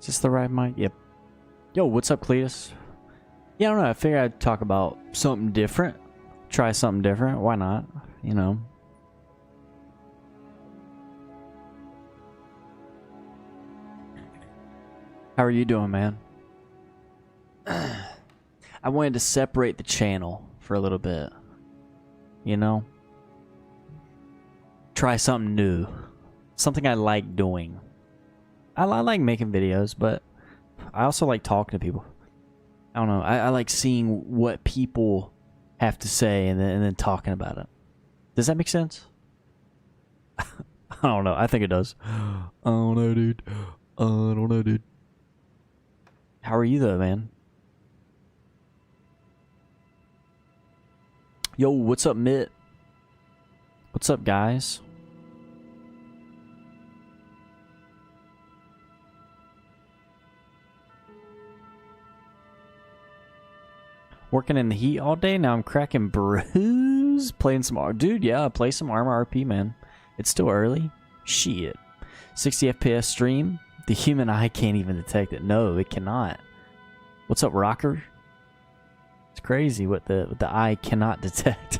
Is this the right mic? Yep. Yo, what's up, Cletus? Yeah, I don't know. I figured I'd talk about something different. Try something different. Why not? You know. How are you doing, man? I wanted to separate the channel for a little bit. You know? Try something new. Something I like doing. I like making videos, but I also like talking to people. I don't know. I like seeing what people have to say and then talking about it. Does that make sense? I don't know. I think it does. I don't know, dude. I don't know, dude. How are you, though, man? Yo, what's up, Mitt? What's up, guys? Working in the heat all day. Now I'm cracking brews. Playing some... Dude, yeah, play some Armor RP, man. It's still early. Shit. 60 FPS stream. The human eye can't even detect it. No, it cannot. What's up, Rocker? It's crazy what the eye cannot detect.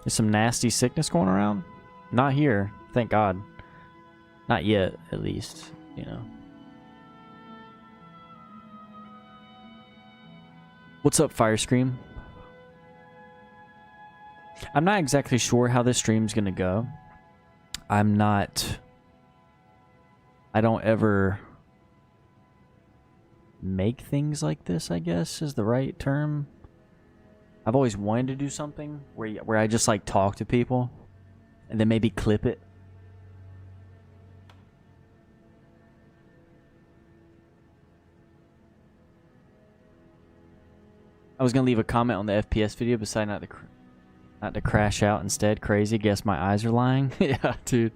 There's some nasty sickness going around. Not here, thank God. Not yet, at least. You know. What's up, Firescream? I'm not exactly sure how this stream's gonna go. I don't ever make things like this, I guess is the right term. I've always wanted to do something where I just like talk to people and then maybe clip it. I was gonna leave a comment on the FPS video beside not to crash out instead. Crazy. Guess my eyes are lying. Yeah, dude.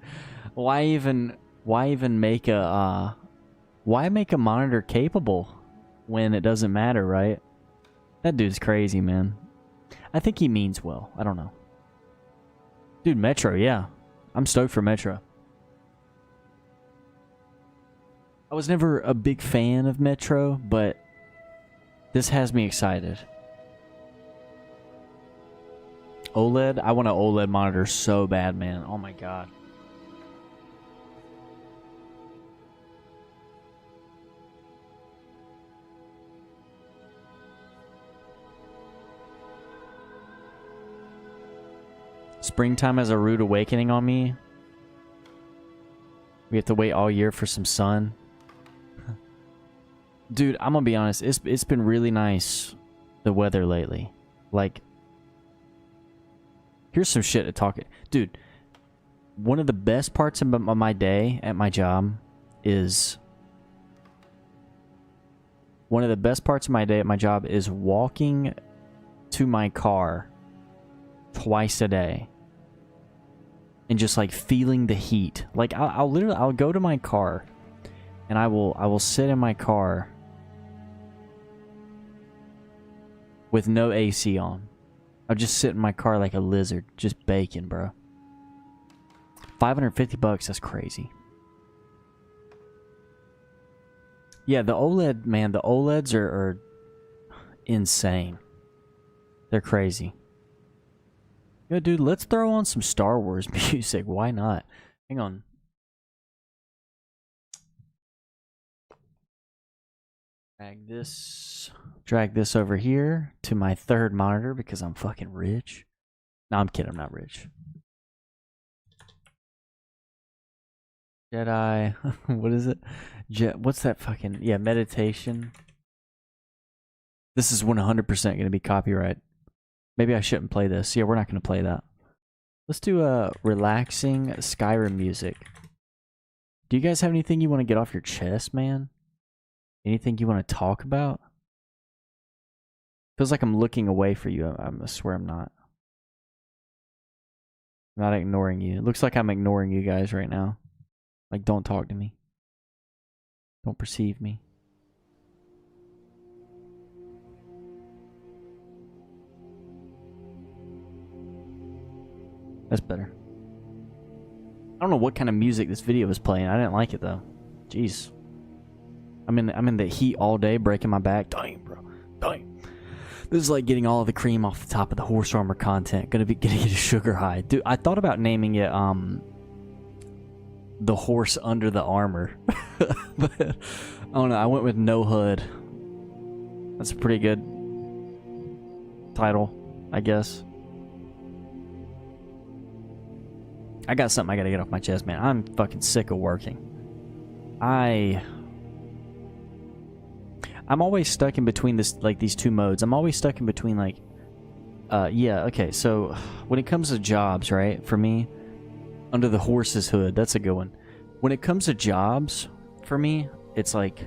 Why even make a why make a monitor capable when it doesn't matter, right? That dude's crazy, man. I think he means well. I don't know. Dude, Metro, yeah. I'm stoked for Metro. I was never a big fan of Metro, but this has me excited. OLED? I want an OLED monitor so bad, man. Oh my god. Springtime has a rude awakening on me. We have to wait all year for some sun. Dude, I'm gonna be honest. It's been really nice, the weather lately. Like, here's some shit to talk. Dude, one of the best parts of my day at my job is... One of the best parts of my day at my job is walking to my car twice a day. And just like feeling the heat. Like I'll go to my car and I will sit in my car with no AC on. I'll just sit in my car like a lizard, just baking, bro. $550, that's crazy. Yeah, the OLED, man, the OLEDs are insane. They're crazy. Yo, dude, let's throw on some Star Wars music. Why not? Hang on. Drag this over here to my third monitor because I'm fucking rich. No, I'm kidding. I'm not rich. Jedi. What is it? What's that fucking... Yeah, meditation. This is 100% going to be copyright. Maybe I shouldn't play this. Yeah, we're not going to play that. Let's do a relaxing Skyrim music. Do you guys have anything you want to get off your chest, man? Anything you want to talk about? Feels like I'm looking away for you. I swear I'm not. I'm not ignoring you. It looks like I'm ignoring you guys right now. Like, don't talk to me. Don't perceive me. That's better. I don't know what kind of music this video was playing. I didn't like it though. Jeez. I'm in the heat all day, breaking my back. Dang, bro. Dang. This is like getting all of the cream off the top of the horse armor content. Gonna get a sugar high. Dude, I thought about naming it the horse under the armor. But I don't know, I went with no HUD. That's a pretty good title, I guess. I got something I gotta get off my chest, man. I'm fucking sick of working. I'm always stuck in between these two modes. I'm always stuck in between yeah, okay, so when it comes to jobs, right? For me, under the horse's hood, that's a good one. When it comes to jobs, for me, it's like,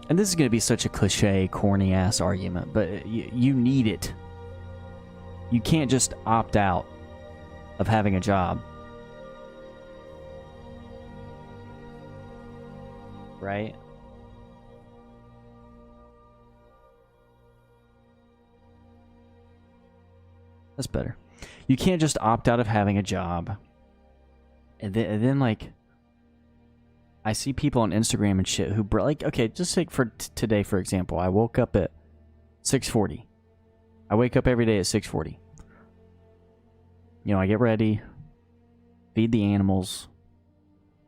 and this is gonna be such a cliche, corny ass argument, but you need it. You can't just opt out of having a job. Right? That's better. You can't just opt out of having a job. And then like, I see people on Instagram and shit who, like, okay, just take for today, for example. I woke up at 6:40. I wake up every day at 6:40. You know, I get ready, feed the animals,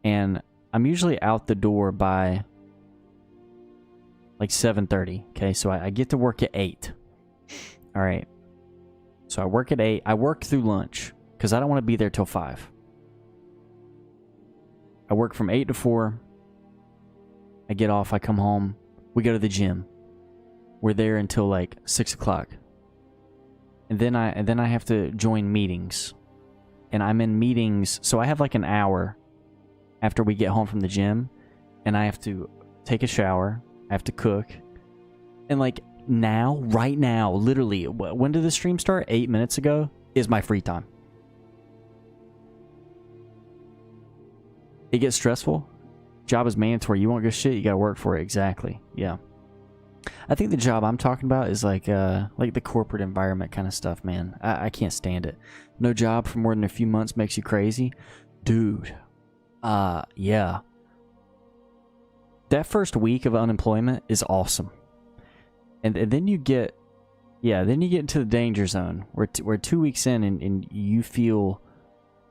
and I'm usually out the door by like 7:30. Okay, so I get to work at 8. All right. So I work at 8. I work through lunch because I don't want to be there till 5. I work from 8 to 4. I get off. I come home. We go to the gym. We're there until like 6 o'clock. And then I have to join meetings. And I'm in meetings. So I have like an hour after we get home from the gym. And I have to take a shower. I have to cook. And like, now, right now, literally, when did the stream start? 8 minutes ago is my free time. It gets stressful. Job is mandatory. You won't go shit, you gotta work for it. Exactly. Yeah. I think the job I'm talking about is like the corporate environment kind of stuff, man. I can't stand it. No job for more than a few months makes you crazy. Dude. Yeah. That first week of unemployment is awesome. And then you get, then you get into the danger zone. We're 2 weeks in and you feel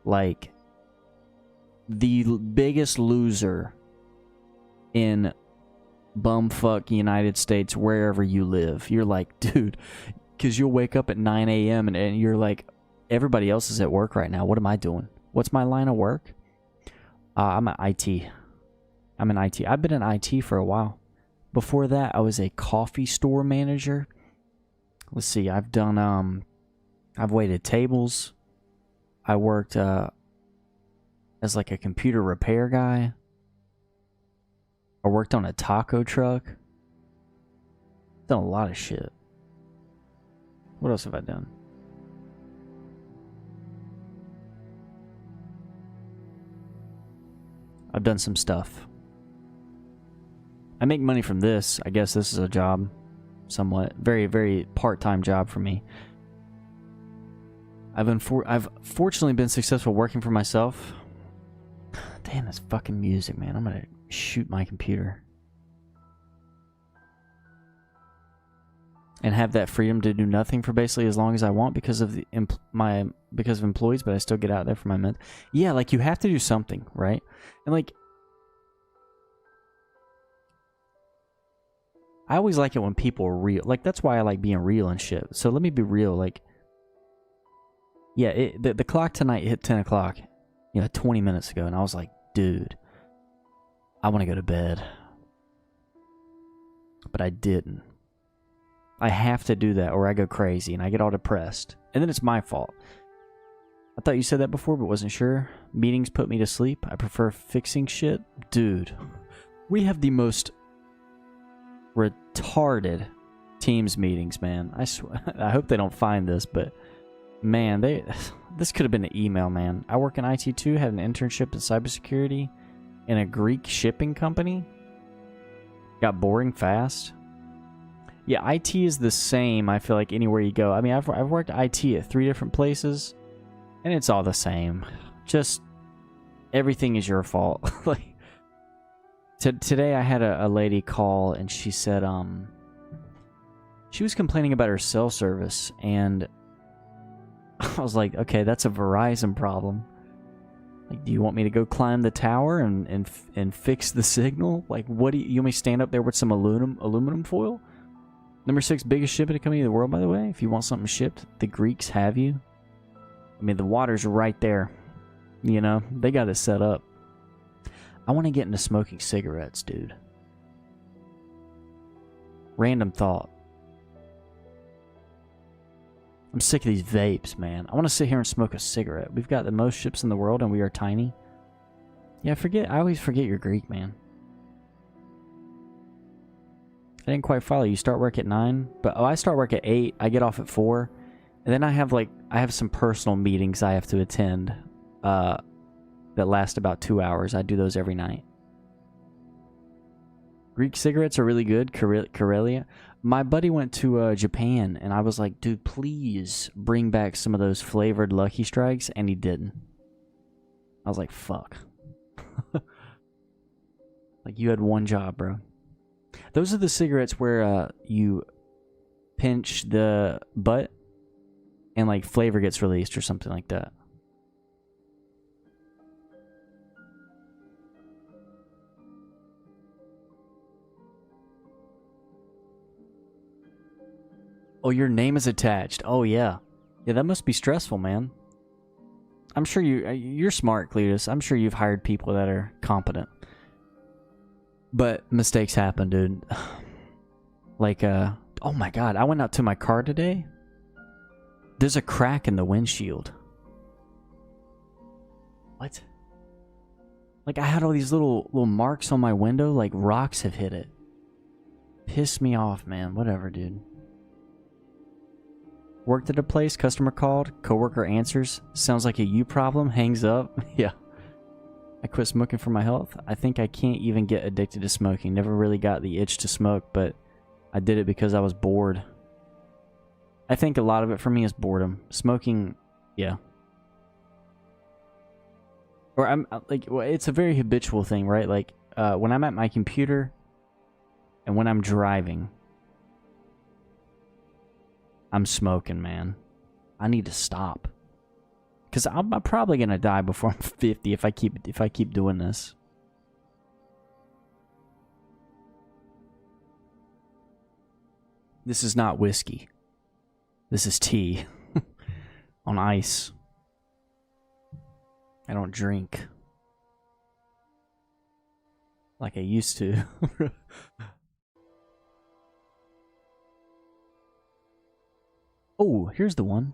like the biggest loser in bumfuck United States, wherever you live. You're like, dude, because you'll wake up at 9 a.m. and you're like, everybody else is at work right now. What am I doing? What's my line of work? I'm an IT. I'm in IT. I've been in IT for a while. Before that, I was a coffee store manager. Let's see, I've done, I've waited tables. I worked as like a computer repair guy. I worked on a taco truck. Done a lot of shit. What else have I done? I've done some stuff. I make money from this. I guess this is a job. Somewhat. Very, very part-time job for me. I've fortunately been successful working for myself. Damn, this fucking music, man. I'm gonna shoot my computer. And have that freedom to do nothing for basically as long as I want because of because of employees, but I still get out there for my mentor. Yeah, like you have to do something, right? And like, I always like it when people are real. Like, that's why I like being real and shit. So let me be real. Like, yeah, the clock tonight hit 10 o'clock, 20 minutes ago. And I was like, dude, I want to go to bed. But I didn't. I have to do that or I go crazy and I get all depressed. And then it's my fault. I thought you said that before, but wasn't sure. Meetings put me to sleep. I prefer fixing shit. Dude, we have the most retarded Teams meetings, man. I swear. I hope they don't find this, but man, this could have been an email, man. I work in IT too, had an internship in cybersecurity in a Greek shipping company. Got boring fast. Yeah, IT is the same, I feel like, anywhere you go. I mean, I've worked IT at 3 different places, and it's all the same. just everything is your fault. Like today I had a lady call and she said she was complaining about her cell service, and I was like, okay, that's a Verizon problem. Like, do you want me to go climb the tower and fix the signal? Like, what do you want me to stand up there with some aluminum foil? Number 6 biggest shipping company in the world, by the way. If you want something shipped, the Greeks have you. I mean, the water's right there. You know, they got it set up. I want to get into smoking cigarettes, dude. Random thought. I'm sick of these vapes, man. I want to sit here and smoke a cigarette. We've got the most ships in the world, and we are tiny. Yeah, I always forget you're Greek, man. I didn't quite follow. You start work at 9, but I start work at 8. I get off at 4, and then I have some personal meetings I have to attend that last about 2 hours. I do those every night. Greek cigarettes are really good. Karelia. My buddy went to Japan, and I was like, dude, please bring back some of those flavored Lucky Strikes, and he didn't. I was like, fuck. Like, you had one job, bro. Those are the cigarettes where you pinch the butt, and, like, flavor gets released or something like that. Oh, your name is attached. Oh, yeah. Yeah, that must be stressful, man. I'm sure you're smart, Cletus. I'm sure you've hired people that are competent. But mistakes happen, dude. Like, oh my god, I went out to my car today. There's a crack in the windshield. What? Like, I had all these little marks on my window, like rocks have hit it. Pissed me off, man. Whatever, dude. Worked at a place, customer called, coworker answers, sounds like a you problem, hangs up. Yeah. I quit smoking for my health. I think I can't even get addicted to smoking. Never really got the itch to smoke, but I did it because I was bored. I think a lot of it for me is boredom. Smoking, yeah. Or I'm like, well, it's a very habitual thing, right? Like, when I'm at my computer and when I'm driving, I'm smoking, man. I need to stop. Cause I'm probably gonna die before I'm 50 if I keep doing this. This is not whiskey. This is tea on ice. I don't drink like I used to. Oh, here's the one.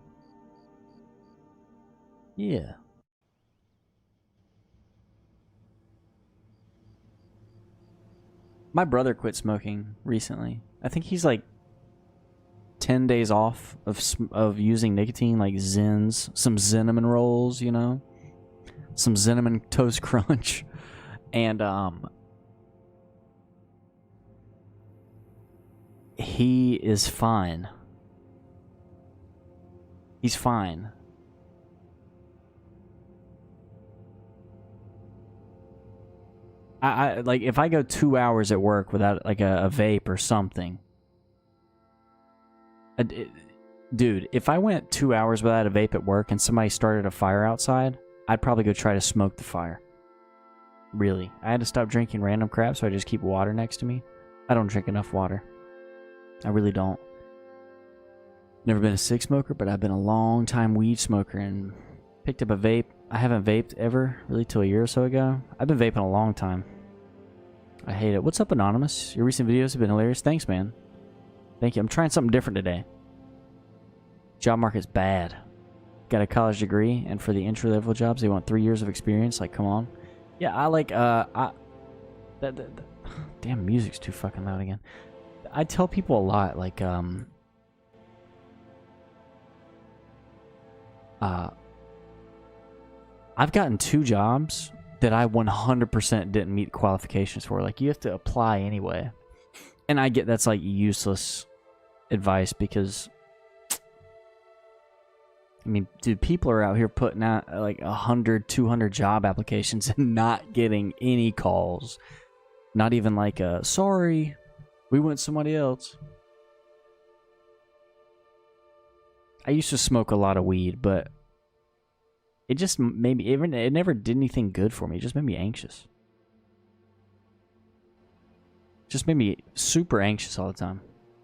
Yeah. My brother quit smoking recently. I think he's like 10 days off of using nicotine, like Zins, some cinnamon rolls, you know, some cinnamon toast crunch, and he is fine. He's fine. I like, if I go 2 hours at work without like a vape or something. Dude, if I went 2 hours without a vape at work and somebody started a fire outside, I'd probably go try to smoke the fire. Really. I had to stop drinking random crap, so I just keep water next to me. I don't drink enough water. I really don't. Never been a cig smoker, but I've been a long time weed smoker and picked up a vape. I haven't vaped ever, really, till a year or so ago. I've been vaping a long time. I hate it. What's up, Anonymous? Your recent videos have been hilarious. Thanks, man. Thank you. I'm trying something different today. Job market's bad. Got a college degree, and for the entry-level jobs, they want 3 years of experience. Like, come on. Yeah, I like, damn, music's too fucking loud again. I tell people a lot, like, I've gotten 2 jobs that I 100% didn't meet qualifications for. Like, you have to apply anyway. And I get that's, like, useless advice because I mean, dude, people are out here putting out like 100, 200 job applications and not getting any calls. Not even like a, sorry, we went somebody else. I used to smoke a lot of weed, but it just made me, it never did anything good for me. It just made me anxious. Just made me super anxious all the time.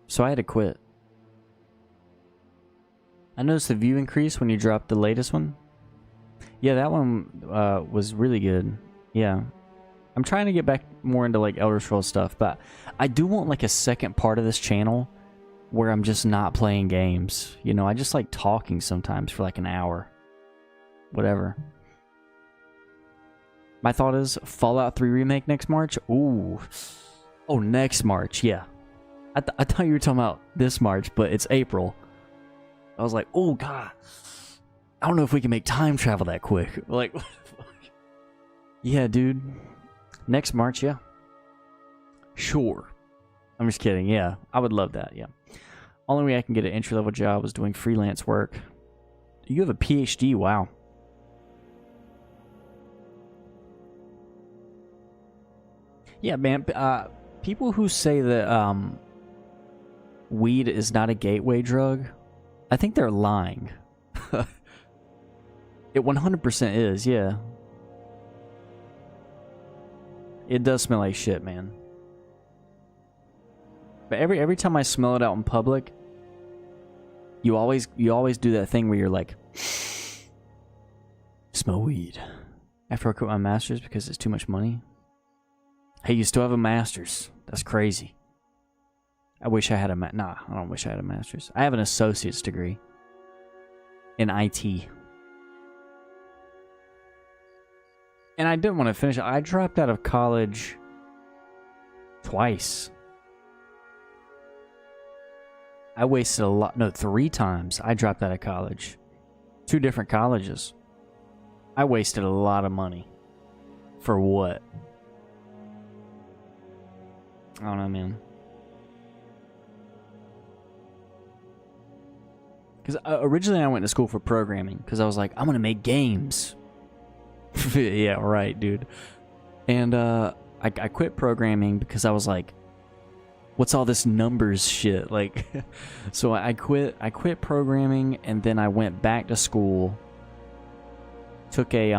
So I had to quit. I noticed the view increase when you dropped the latest one. Yeah, that one was really good. Yeah. I'm trying to get back more into like Elder Scrolls stuff, but I do want like a second part of this channel where I'm just not playing games. You know, I just like talking sometimes for like an hour. Whatever. My thought is Fallout 3 Remake next March. Ooh. Oh, next March. Yeah. I thought you were talking about this March, but it's April. I was like, oh, God. I don't know if we can make time travel that quick. Like, what the fuck? Yeah, dude. Next March, yeah. Sure. I'm just kidding. Yeah, I would love that. Yeah. Only way I can get an entry-level job is doing freelance work. You have a PhD. Wow. Yeah, man. People who say that weed is not a gateway drug, I think they're lying. It 100% is, yeah. It does smell like shit, man. But every time I smell it out in public, you always do that thing where you're like, smell weed. After I quit my master's because it's too much money. Hey, you still have a master's. That's crazy. I wish I had a nah, I don't wish I had a master's. I have an associate's degree in IT. And I didn't want to finish it. I dropped out of college twice. I wasted a lot. No, 3 times I dropped out of college. 2 different colleges. I wasted a lot of money. For what? I don't know, man. Because originally I went to school for programming. Because I was like, I'm going to make games. Yeah, right, dude. And I quit programming because I was like, what's all this numbers shit? Like, so I quit programming, and then I went back to school. Took a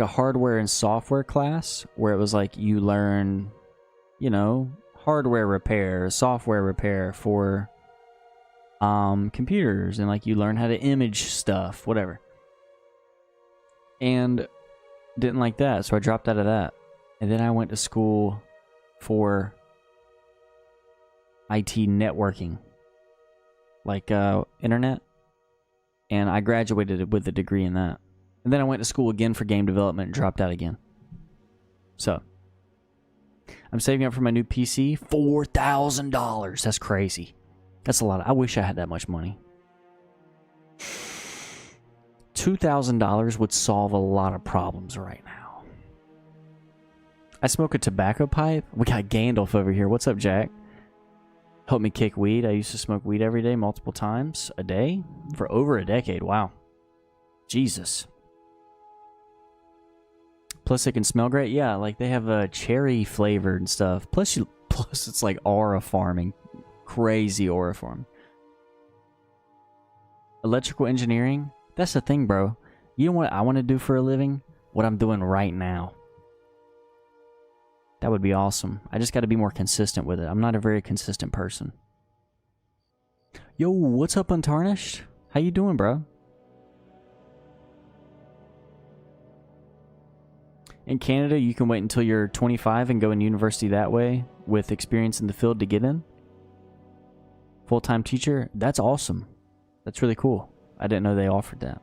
hardware and software class where it was like you learn, you know, hardware repair, software repair for computers, and like you learn how to image stuff, whatever. And didn't like that, so I dropped out of that. And then I went to school for IT networking, like internet, and I graduated with a degree in that. And then I went to school again for game development and dropped out again. So I'm saving up for my new PC. $4,000. That's crazy. That's a lot. I wish I had that much money. $2,000 would solve a lot of problems right now. I smoke a tobacco pipe. We got Gandalf over here. What's up, Jack? Help me kick weed. I used to smoke weed every day, multiple times a day for over a decade. Wow. Jesus. Plus, it can smell great. Yeah, like they have a cherry flavored and stuff. Plus, it's like aura farming. Crazy aura farm. Electrical engineering. That's the thing, bro. You know what I want to do for a living? What I'm doing right now. That would be awesome. I just got to be more consistent with it. I'm not a very consistent person. Yo, what's up, Untarnished? How you doing, bro? In Canada, you can wait until you're 25 and go in university that way with experience in the field to get in. Full-time teacher. That's awesome. That's really cool. I didn't know they offered that.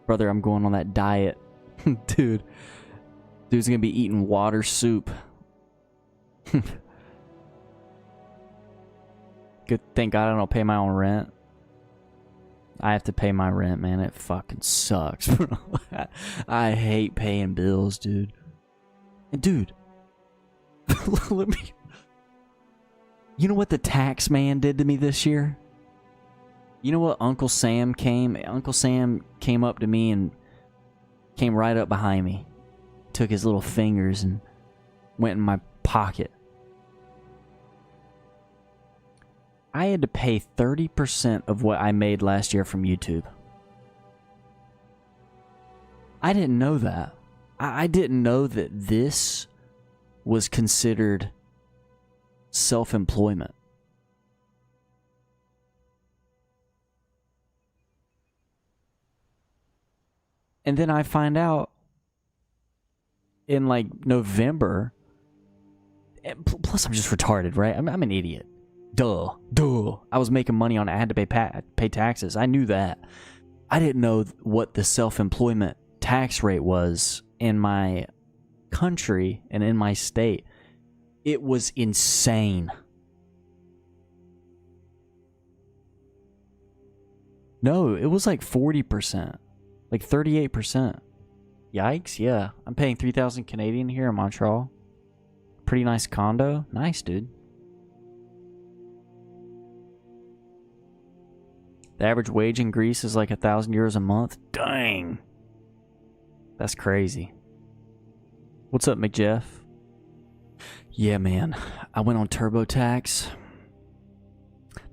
Brother, I'm going on that diet. Dude. Dude's going to be eating water soup. Good. Thank God I don't pay my own rent. I have to pay my rent, man. It fucking sucks. I hate paying bills, dude. And dude, let me... You know what the tax man did to me this year? You know what? Uncle Sam came up to me and came right up behind me. Took his little fingers and went in my pocket. I had to pay 30% of what I made last year from YouTube. I didn't know that. I didn't know that this was considered self-employment. And then I find out in like November. Plus, I'm just retarded, right? I'm an idiot. Duh. I was making money on it. I had to pay taxes. I knew that. I didn't know what the self-employment tax rate was in my country and in my state. It was insane. No, it was like 40%. Like 38%. Yikes, yeah. I'm paying 3,000 Canadian here in Montreal. Pretty nice condo. Nice, dude. The average wage in Greece is like 1,000 euros a month. Dang. That's crazy. What's up, McJeff? Yeah, man. I went on TurboTax.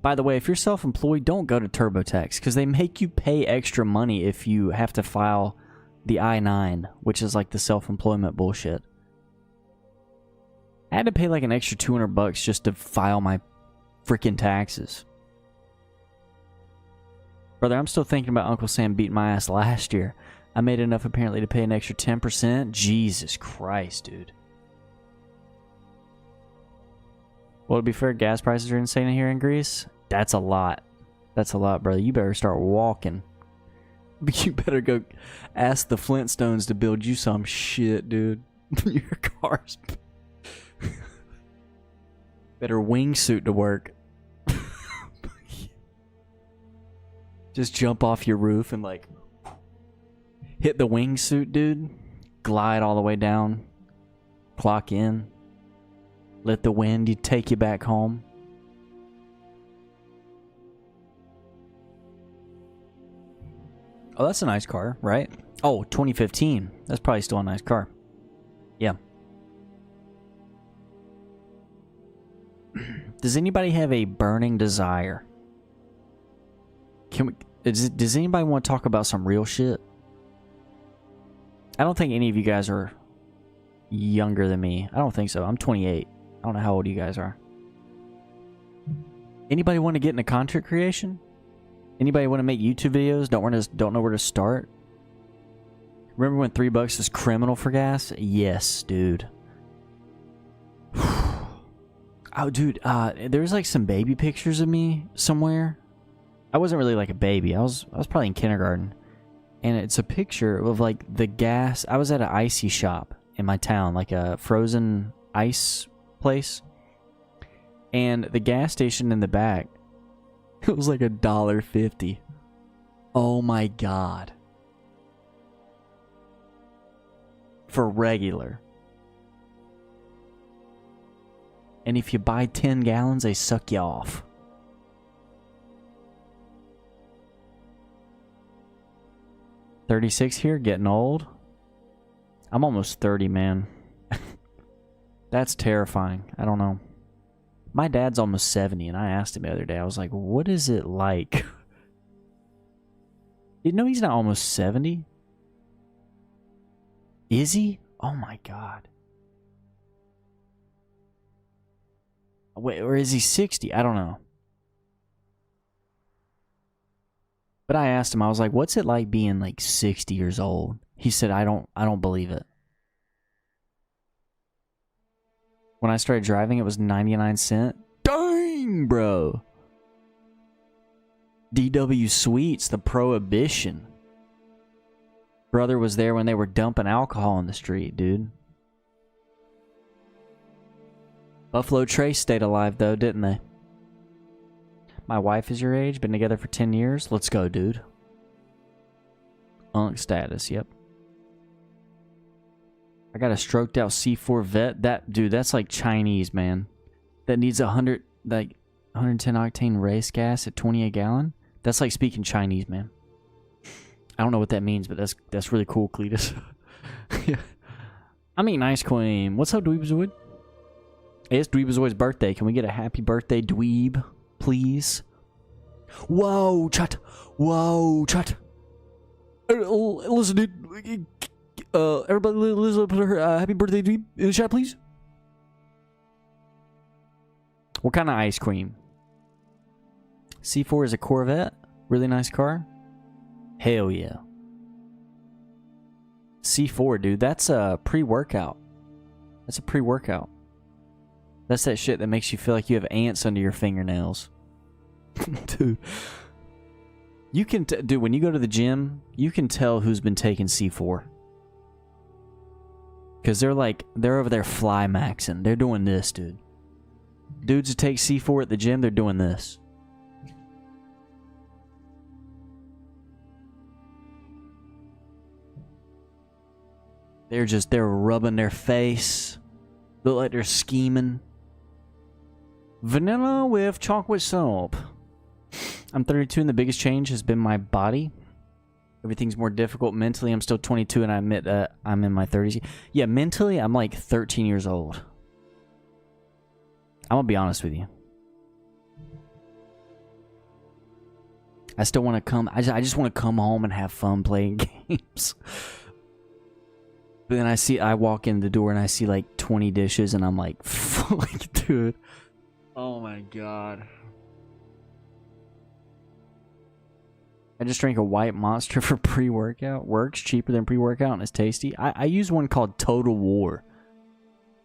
By the way, if you're self-employed, don't go to TurboTax because they make you pay extra money if you have to file the I-9, which is like the self-employment bullshit. I had to pay like an extra $200 just to file my freaking taxes. Brother, I'm still thinking about Uncle Sam beating my ass last year. I made enough apparently to pay an extra 10%. Jesus Christ, dude. Well, to be fair, gas prices are insane here in Greece. That's a lot. That's a lot, brother. You better start walking. You better go ask the Flintstones to build you some shit, dude. Your car's... better wingsuit to work. Just jump off your roof and like... hit the wingsuit, dude. Glide all the way down. Clock in. Let the wind take you back home. Oh, that's a nice car, right? Oh, 2015. That's probably still a nice car. Yeah. Does anybody have a burning desire? Does anybody want to talk about some real shit? I don't think any of you guys are younger than me. I don't think so. I'm 28. I don't know how old you guys are. Anybody want to get into content creation? Anybody want to make YouTube videos? Don't know where to start? Remember when $3 was criminal for gas? Yes, dude. Oh, dude. There's like some baby pictures of me somewhere. I wasn't really like a baby. I was probably in kindergarten. And it's a picture of like the gas. I was at an icy shop in my town, like a frozen ice place. And the gas station in the back, it was like $1.50. Oh my god. For regular. And if you buy 10 gallons, they suck you off. $36 here, getting old. I'm almost 30, man. That's terrifying. I don't know. My dad's almost 70, and I asked him the other day, I was like, what is it like? You know he's not almost 70? Is he? Oh my god. Wait, or is he 60? I don't know. But I asked him, I was like, what's it like being like 60 years old? He said, I don't believe it. When I started driving, it was 99 cents. Dang, bro. DW Sweets, the Prohibition. Brother was there when they were dumping alcohol in the street, dude. Buffalo Trace stayed alive, though, didn't they? My wife is your age, been together for 10 years. Let's go, dude. Unk status, yep. I got a stroked out C4 vet. That dude, that's like Chinese, man. That needs 110 octane race gas at 20 a gallon. That's like speaking Chinese, man. I don't know what that means, but that's really cool, Cletus. Yeah. I'm eating ice cream. What's up, Dweebazoid? Hey, it's Dweebazoid's birthday. Can we get a happy birthday, Dweeb, please? Whoa, chat. Whoa, chat. Listen, dude. Everybody, listen, put her happy birthday, Dweeb, in the chat, please. What kind of ice cream? C4 is a Corvette. Really nice car. Hell yeah. C4, dude. That's a pre-workout. That's a pre-workout. That's that shit that makes you feel like you have ants under your fingernails. Dude. You can... dude, when you go to the gym, you can tell who's been taking C4. Because they're over there fly maxing. They're doing this, dude. Dudes that take C4 at the gym, they're doing this. They're rubbing their face. Look like they're scheming. Vanilla with chocolate syrup. I'm 32 and the biggest change has been my body. Everything's more difficult mentally. I'm still 22 and I admit that I'm in my 30s. Yeah, mentally, I'm like 13 years old. I'm gonna be honest with you. I still want to come. I just want to come home and have fun playing games. But then I walk in the door and I see like 20 dishes and I'm like, dude. Oh my god. I just drank a white Monster for pre-workout. Works cheaper than pre-workout and it's tasty. I use one called Total War.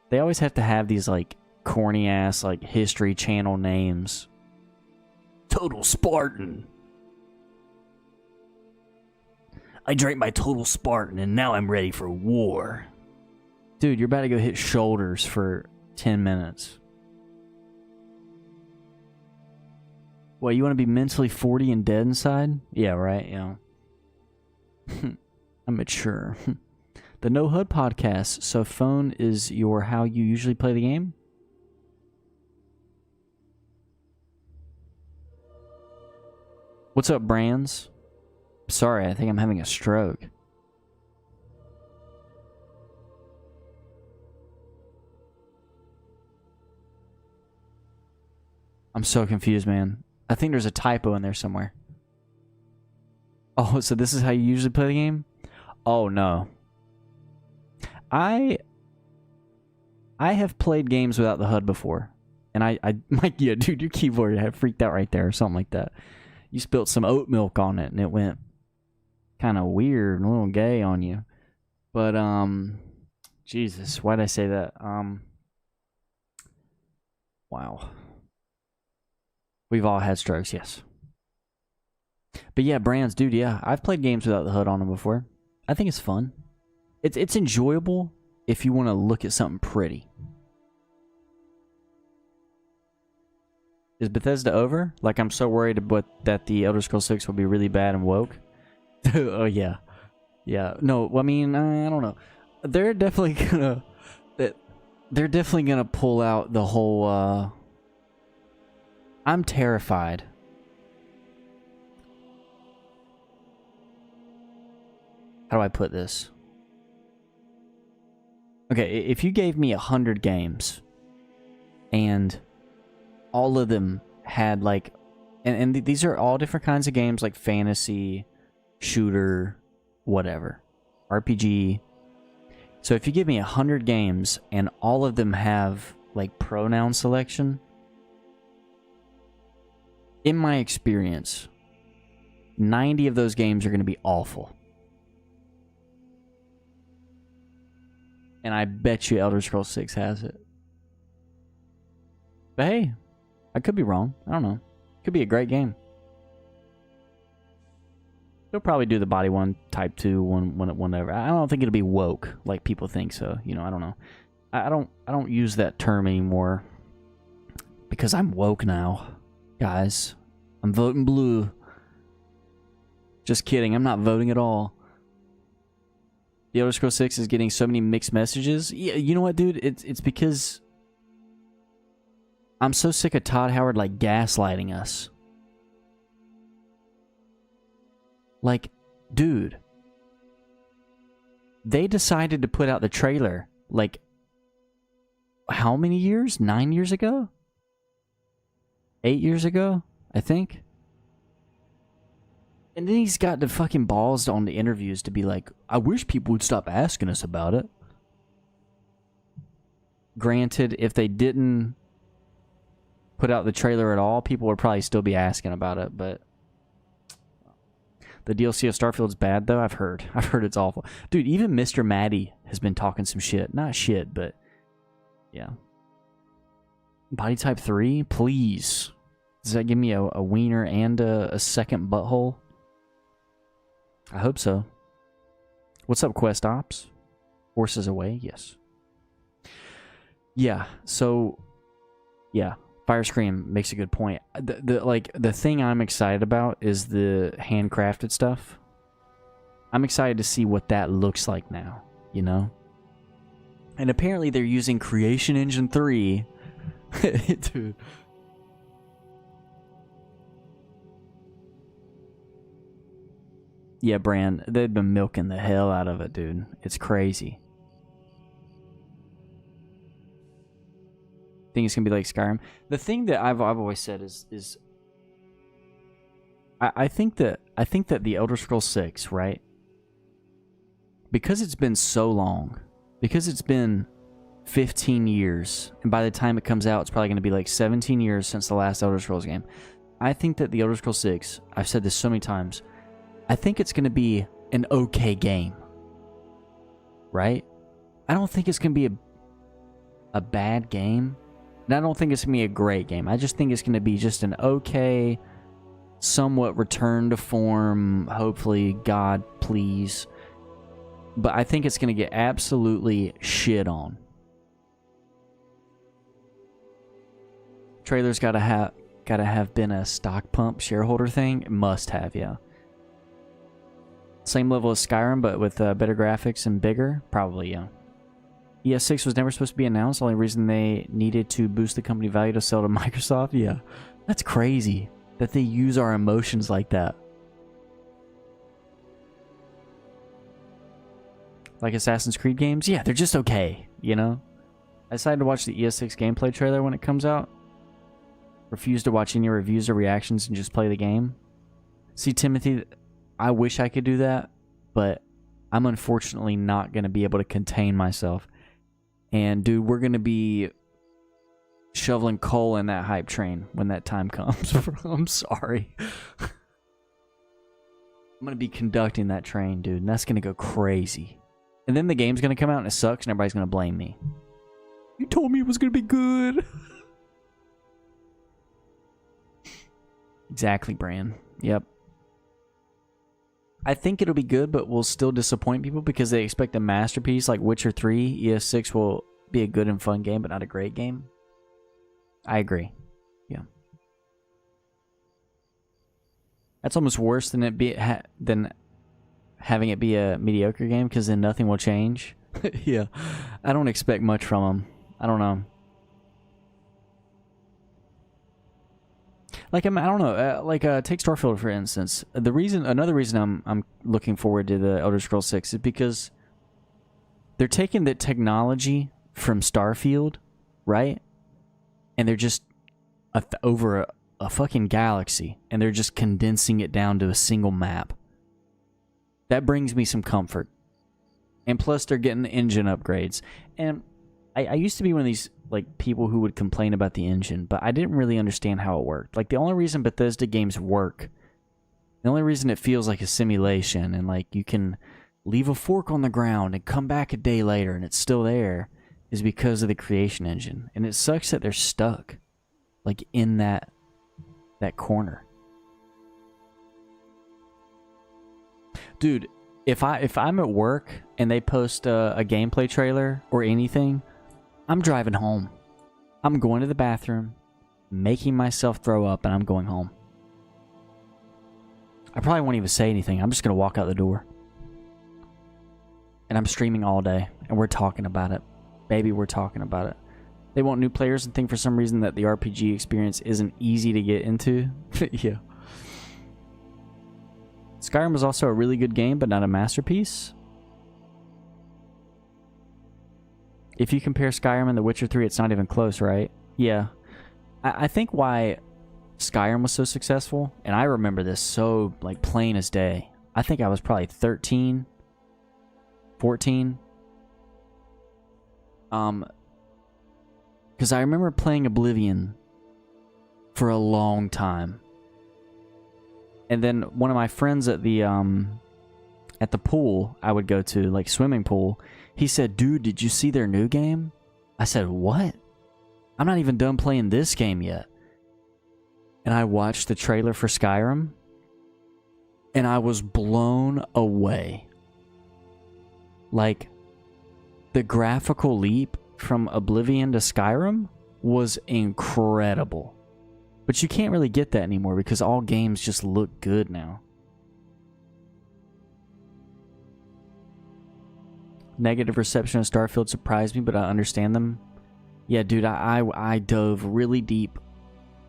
They always have to have these like corny ass like History Channel names. Total Spartan. I drank my Total Spartan and now I'm ready for war. Dude, you're about to go hit shoulders for 10 minutes. What, you want to be mentally 40 and dead inside? Yeah, right, yeah. I'm mature. The No HUD podcast. So phone is your how you usually play the game? What's up, Brands? Sorry, I think I'm having a stroke. I'm so confused, man. I think there's a typo in there somewhere. Oh, so this is how you usually play the game? Oh, no. I have played games without the HUD before. And like, yeah, dude, your keyboard had freaked out right there or something like that. You spilled some oat milk on it and it went kind of weird and a little gay on you. But, Jesus, why'd I say that? Wow. We've all had strokes, yes. But yeah, Brands, dude, yeah. I've played games without the HUD on them before. I think it's fun. It's enjoyable if you want to look at something pretty. Is Bethesda over? Like, I'm so worried that the Elder Scrolls 6 will be really bad and woke. Oh, yeah. Yeah. No, I mean, I don't know. They're definitely gonna pull out the whole, I'm terrified. How do I put this? Okay, if you gave me 100 games and all of them had like, and these are all different kinds of games like fantasy, shooter, whatever, RPG. So if you give me 100 games and all of them have like pronoun selection, in my experience, 90 of those games are going to be awful. And I bet you Elder Scrolls 6 has it. But hey, I could be wrong. I don't know. Could be a great game. They'll probably do the body one, type 2, whenever. I don't think it'll be woke like people think so. You know, I don't know. I don't use that term anymore because I'm woke now. Guys, I'm voting blue. Just kidding, I'm not voting at all. The Elder Scrolls 6 is getting so many mixed messages. Yeah, you know what, dude? It's because I'm so sick of Todd Howard like gaslighting us. Like, dude, they decided to put out the trailer, like, how many years? 9 years ago? 8 years ago, I think. And then he's got the fucking balls on the interviews to be like, I wish people would stop asking us about it. Granted, if they didn't put out the trailer at all, people would probably still be asking about it, but the DLC of Starfield's bad, though. I've heard it's awful. Dude, even Mr. Maddie has been talking some shit. Not shit, but yeah. Body type 3? Please. Does that give me a wiener and a second butthole? I hope so. What's up, Quest Ops? Horses away? Yes. Yeah, so... yeah. Fire Scream makes a good point. The thing I'm excited about is the handcrafted stuff. I'm excited to see what that looks like now, you know? And apparently they're using Creation Engine 3 to... Yeah, Bran, they've been milking the hell out of it, dude. It's crazy. Think it's gonna be like Skyrim. The thing that I've always said is I think that the Elder Scrolls 6, right? Because it's been so long, because it's been 15 years, and by the time it comes out, it's probably gonna be like 17 years since the last Elder Scrolls game. I think that the Elder Scrolls 6, I've said this so many times, I think it's gonna be an okay game. Right? I don't think it's gonna be a bad game. And I don't think it's going to be a great game. I just think it's going to be just an okay, somewhat return to form, hopefully, God, please. But I think it's going to get absolutely shit on. Trailer's gotta have been a stock pump shareholder thing. It must have, yeah. Same level as Skyrim, but with better graphics and bigger? Probably, yeah. ES6 was never supposed to be announced. The only reason they needed to boost the company value to sell to Microsoft? Yeah. That's crazy that they use our emotions like that. Like Assassin's Creed games? Yeah, they're just okay, you know? I decided to watch the ES6 gameplay trailer when it comes out. Refuse to watch any reviews or reactions and just play the game. See, Timothy, I wish I could do that, but I'm unfortunately not going to be able to contain myself. And, dude, we're going to be shoveling coal in that hype train when that time comes. I'm sorry. I'm going to be conducting that train, dude, and that's going to go crazy. And then the game's going to come out and it sucks and everybody's going to blame me. You told me it was going to be good. Exactly, Bran. Yep. I think it'll be good, but will still disappoint people because they expect a masterpiece like Witcher 3. ES6 will be a good and fun game, but not a great game. I agree. Yeah. That's almost worse than having it be a mediocre game, because then nothing will change. Yeah. I don't expect much from them. I don't know. Like, I don't know, take Starfield for instance. Another reason I'm looking forward to the Elder Scrolls 6 is because they're taking the technology from Starfield, right? And they're just over a fucking galaxy, and they're just condensing it down to a single map. That brings me some comfort. And plus, they're getting engine upgrades. And I used to be one of these like people who would complain about the engine, but I didn't really understand how it worked. Like, the only reason Bethesda games work, the only reason it feels like a simulation, and like you can leave a fork on the ground and come back a day later and it's still there, is because of the creation engine. And it sucks that they're stuck like in that corner. Dude, if I'm at work and they post a gameplay trailer or anything, I'm driving home. I'm going to the bathroom, making myself throw up, and I'm going home. I probably won't even say anything. I'm just going to walk out the door. And I'm streaming all day, and we're talking about it. Baby, we're talking about it. They want new players and think for some reason that the RPG experience isn't easy to get into. Yeah. Skyrim was also a really good game, but not a masterpiece. If you compare Skyrim and The Witcher 3, it's not even close, right? Yeah. I think why Skyrim was so successful, and I remember this so, like, plain as day. I think I was probably 13, 14. Because I remember playing Oblivion for a long time. And then one of my friends at the pool I would go to, like swimming pool, he said, "Dude, did you see their new game?" I said, "What? I'm not even done playing this game yet." And I watched the trailer for Skyrim, and I was blown away. Like, the graphical leap from Oblivion to Skyrim was incredible. But you can't really get that anymore because all games just look good now. Negative reception of Starfield surprised me, but I understand them. Yeah, dude, I dove really deep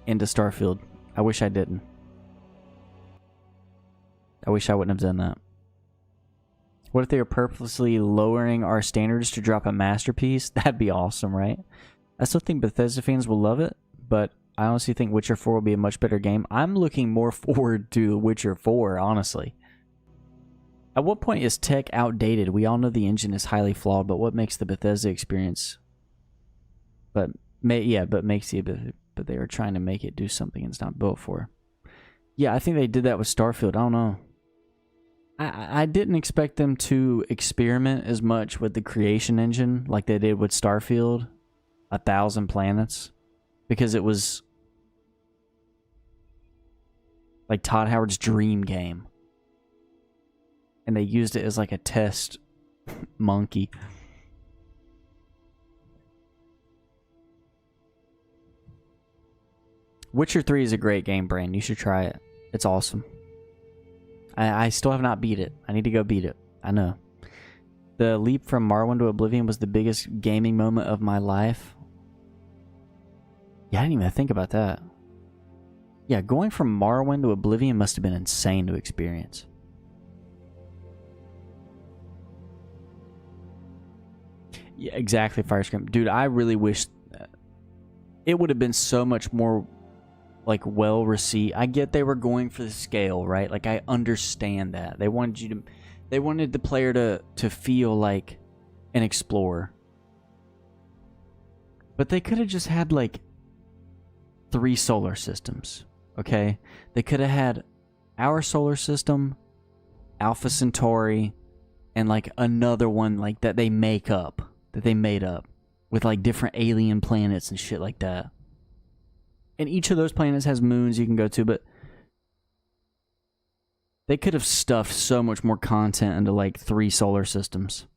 into Starfield. I wish I didn't. I wish I wouldn't have done that. What if they were purposely lowering our standards to drop a masterpiece? That'd be awesome, right? I still think Bethesda fans will love it, but I honestly think Witcher 4 will be a much better game. I'm looking more forward to Witcher 4, honestly. At what point is tech outdated? We all know the engine is highly flawed, but what makes the Bethesda experience? But they are trying to make it do something it's not built for. Yeah, I think they did that with Starfield. I don't know. I didn't expect them to experiment as much with the creation engine like they did with Starfield, 1,000 Planets, because it was like Todd Howard's dream game. And they used it as like a test monkey. Witcher 3 is a great game, Brand. You should try it. It's awesome. I still have not beat it. I need to go beat it. I know. The leap from Morrowind to Oblivion was the biggest gaming moment of my life. Yeah, I didn't even think about that. Yeah, going from Morrowind to Oblivion must have been insane to experience. Yeah, exactly, Firescream. Dude, I really wish it would have been so much more, like, well received. I get they were going for the scale, right? Like, I understand that. They wanted the player to feel like an explorer. But they could have just had, like, 3 solar systems, okay? They could have had our solar system, Alpha Centauri, and, like, another one, like, that they made up, with, like, different alien planets and shit like that. And each of those planets has moons you can go to, but they could have stuffed so much more content into, like, 3 solar systems.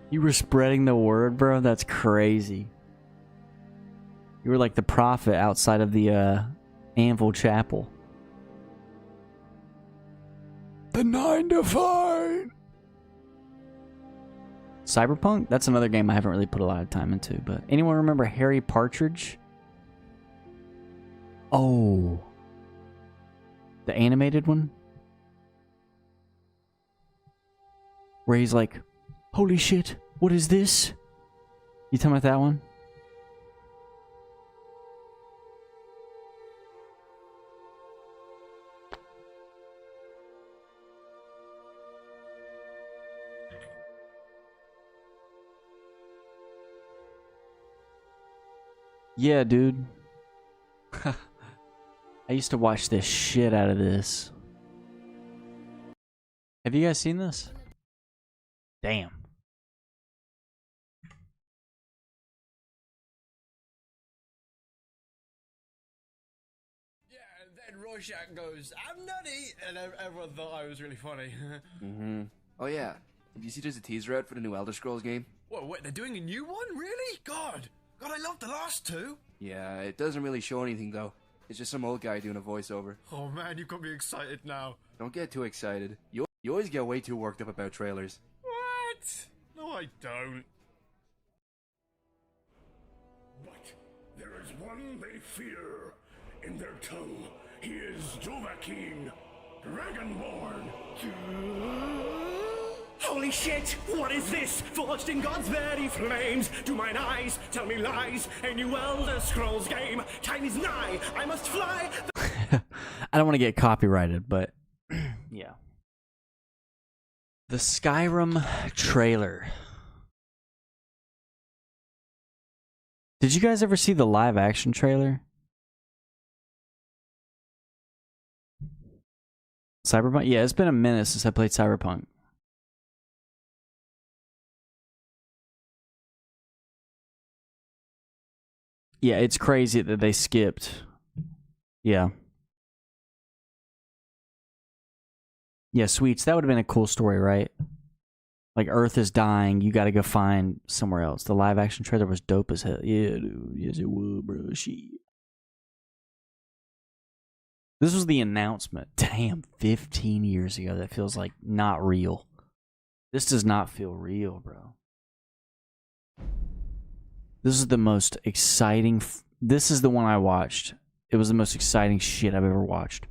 You were spreading the word, bro? That's crazy. You were like the prophet outside of the Anvil Chapel. The 9 to 5! Cyberpunk? That's another game I haven't really put a lot of time into, but anyone remember Harry Partridge? Oh. The animated one? Where he's like, "Holy shit, what is this?" You talking about that one? Yeah, dude. I used to watch this shit out of this. Have you guys seen this? Damn. Yeah, and then Rorschach goes, "I'm nutty," and everyone thought I was really funny. Oh yeah. Did you see there's a teaser out for the new Elder Scrolls game? Whoa, wait, they're doing a new one? Really? God, I loved the last 2. Yeah, it doesn't really show anything though. It's just some old guy doing a voiceover. Oh man, you've got me excited now. Don't get too excited. You always get way too worked up about trailers. What? No, I don't. What? There's one they fear. In their tongue, he is Dovahkiin, Dragonborn. Holy shit! What is this? Forged in God's very flames. Do mine eyes tell me lies? A new Elder Scrolls game. Time is nigh. I must fly. I don't want to get copyrighted, but yeah. The Skyrim trailer. Did you guys ever see the live action trailer? Cyberpunk? Yeah, it's been a minute since I played Cyberpunk. Yeah, it's crazy that they skipped. Yeah. Yeah, Sweets, that would have been a cool story, right? Like, Earth is dying, you gotta go find somewhere else. The live action trailer was dope as hell. Yeah, dude. Yes, it was, bro. Shit. This was the announcement. Damn, 15 years ago. That feels like not real. This does not feel real, bro. This is the most exciting... This is the one I watched. It was the most exciting shit I've ever watched.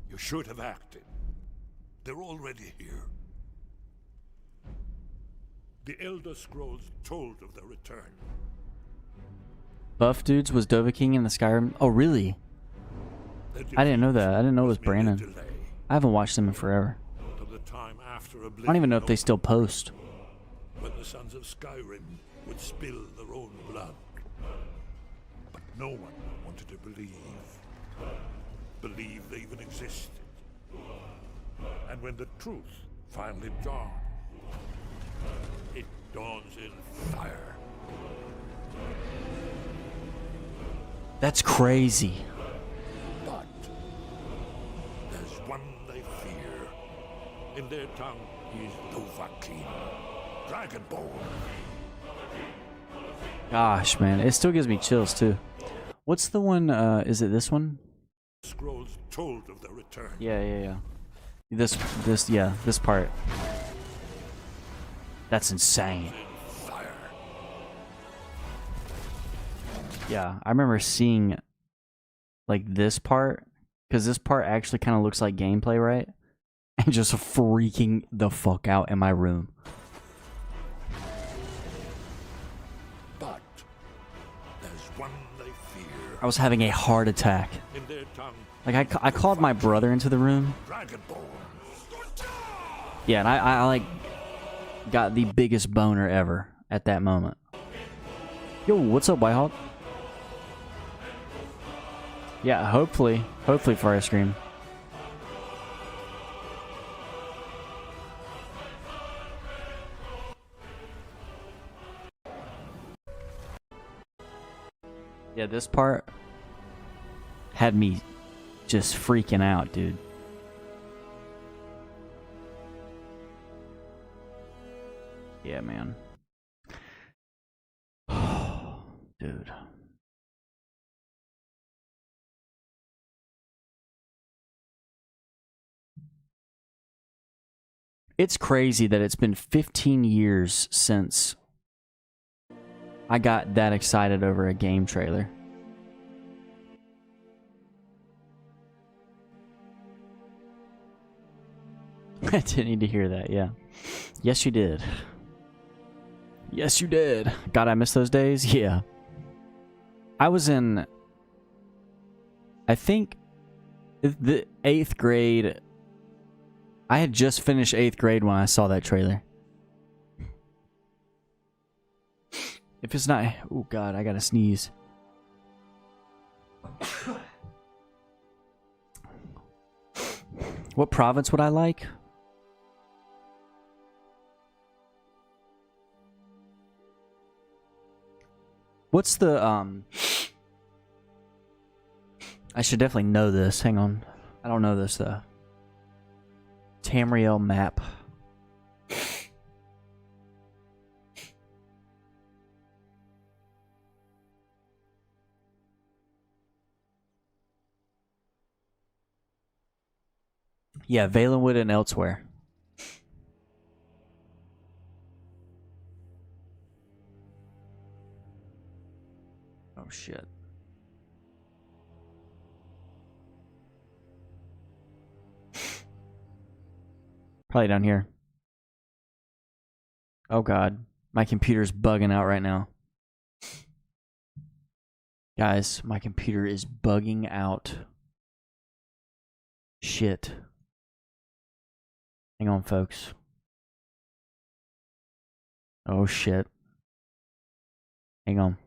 You should have acted. They're already here. The Elder Scrolls told of their return. Buff Dudes was Dovahkiin in the Skyrim. Oh, really? I didn't know that. I didn't know it was Brandon. I haven't watched them in forever. I don't even know if they still post. When the sons of Skyrim would spill their own blood. But no one wanted to believe they even existed. And when the truth finally dawned, it dawns in fire. That's crazy. But there's one they fear. In their tongue, he's Dovahkiin, Dragonborn. Gosh, man. It still gives me chills, too. What's the one, is it this one? Scrolls told of their return. Yeah. This part. That's insane. Fire. Yeah, I remember seeing, like, this part, because this part actually kind of looks like gameplay, right? And just freaking the fuck out in my room. But there's one they fear. I was having a heart attack. In their tongue, Like, I called my brother into the room. Dragonborn. Yeah, and I like, got the biggest boner ever at that moment. Yo, what's up, Whitehawk? Yeah, hopefully Fire Scream. Yeah, this part had me just freaking out, dude. Yeah, man. Dude. It's crazy that it's been 15 years since I got that excited over a game trailer. I didn't need to hear that, yeah. Yes, you did. Yes, you did. God, I miss those days? Yeah. I was in, I think, the 8th grade. I had just finished 8th grade when I saw that trailer. If it's not... Oh, God, I gotta sneeze. What province would I like? What's the, I should definitely know this. Hang on. I don't know this, though. Tamriel map. Yeah, Valenwood and elsewhere. Oh shit. Probably down here. Oh god. My computer's bugging out right now. Guys, my computer is bugging out. Shit. Hang on, folks. Oh shit. Hang on.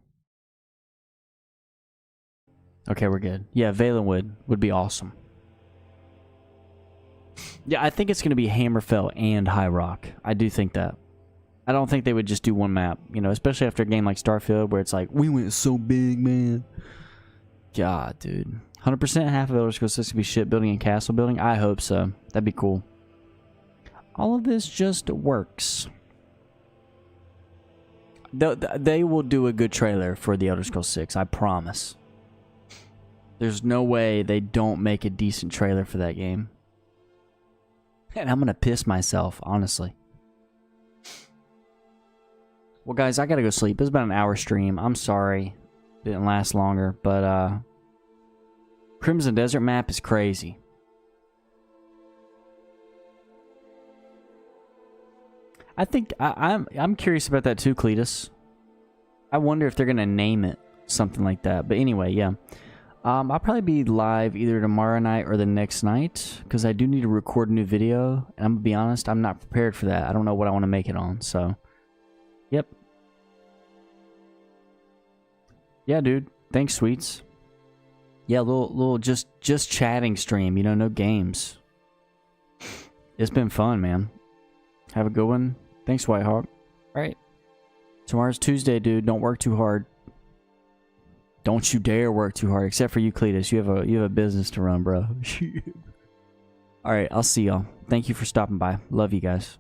Okay, we're good. Yeah, Valenwood would be awesome. Yeah, I think it's going to be Hammerfell and High Rock. I do think that. I don't think they would just do one map, you know, especially after a game like Starfield where it's like, we went so big, man. God, dude. 100% half of Elder Scrolls 6 could be shipbuilding and castle building? I hope so. That'd be cool. All of this just works. They will do a good trailer for the Elder Scrolls 6, I promise. There's no way they don't make a decent trailer for that game. And I'm gonna piss myself, honestly. Well, guys, I gotta go sleep. It's about an hour stream. I'm sorry. Didn't last longer, but, Crimson Desert map is crazy. I think, I'm curious about that too, Cletus. I wonder if they're gonna name it something like that. But anyway, yeah. I'll probably be live either tomorrow night or the next night, because I do need to record a new video, and I'm gonna be honest, I'm not prepared for that. I don't know what I want to make it on, so yep. Yeah, dude. Thanks, sweets. Yeah, little just chatting stream, you know, no games. It's been fun, man. Have a good one. Thanks, Whitehawk. All right. Tomorrow's Tuesday, dude. Don't work too hard. Don't you dare work too hard, except for you, Cletus. You have a business to run, bro. All right, I'll see y'all. Thank you for stopping by. Love you guys.